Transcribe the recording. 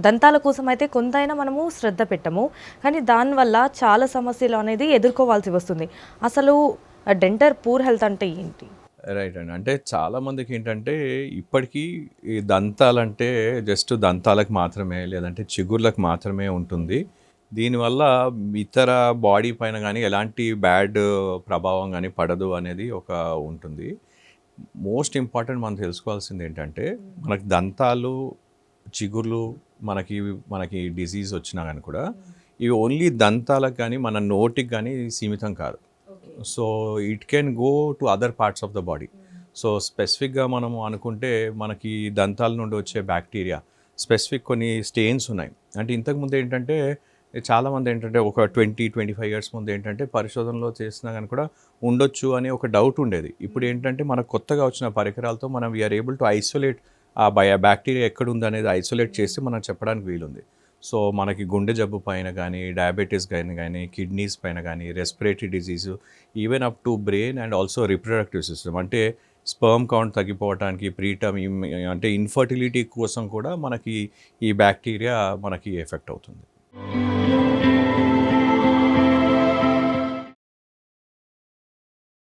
దంతాల కోసం అయితే కొంతైనా మనము శ్రద్ధ పెట్టము. కానీ దానివల్ల చాలా సమస్యలు అనేది ఎదుర్కోవాల్సి వస్తుంది. అసలు డెంటల్ పూర్ హెల్త్ అంటే ఏంటి? రైట్ అండి. అంటే చాలామందికి ఏంటంటే ఇప్పటికీ ఈ దంతాలంటే జస్ట్ దంతాలకు మాత్రమే లేదంటే చిగుర్లకు మాత్రమే ఉంటుంది. దీనివల్ల ఇతర బాడీ పైన గానీ ఎలాంటి బ్యాడ్ ప్రభావం గానీ పడదు అనేది ఒక ఉంటుంది. మోస్ట్ ఇంపార్టెంట్ మనం తెలుసుకోవాల్సింది ఏంటంటే మనకి దంతాలు, చిగుర్లు మనకి మనకి డిసీజ్ వచ్చినా గానీ కూడా ఇవి ఓన్లీ దంతాలకు గానీ మన నోటికి గానీ సీమితం కాదు. So it can go to other parts of the body. So స్పెసిఫిక్గా మనము అనుకుంటే మనకి దంతాల నుండి వచ్చే బ్యాక్టీరియా స్పెసిఫిక్ కొన్ని స్టెయిన్స్ ఉన్నాయి. అంటే ఇంతకుముందు ఏంటంటే చాలామంది ఏంటంటే ఒక 25 ఇయర్స్ ముందు ఏంటంటే పరిశోధనలో చేసినా కానీ కూడా ఉండొచ్చు అనే ఒక డౌట్ ఉండేది. ఇప్పుడు ఏంటంటే మనకు కొత్తగా వచ్చిన పరికరాలతో మనం వీఆర్ ఏబుల్ టు ఐసోలేట్ ఆ బ్యాక్టీరియా ఎక్కడుంది అనేది ఐసోలేట్ చేసి మనం చెప్పడానికి వీలుంది. సో మనకి గుండె జబ్బు పైన కానీ, డయాబెటీస్ కానీ, కిడ్నీస్ పైన కానీ, respiratory disease, even up to brain and also reproductive system అంటే స్పర్మ్ కౌంట్ తగ్గిపోవటానికి, అంటే ఇన్ఫర్టిలిటీ కోసం కూడా మనకి ఈ బ్యాక్టీరియా మనకి ఎఫెక్ట్ అవుతుంది.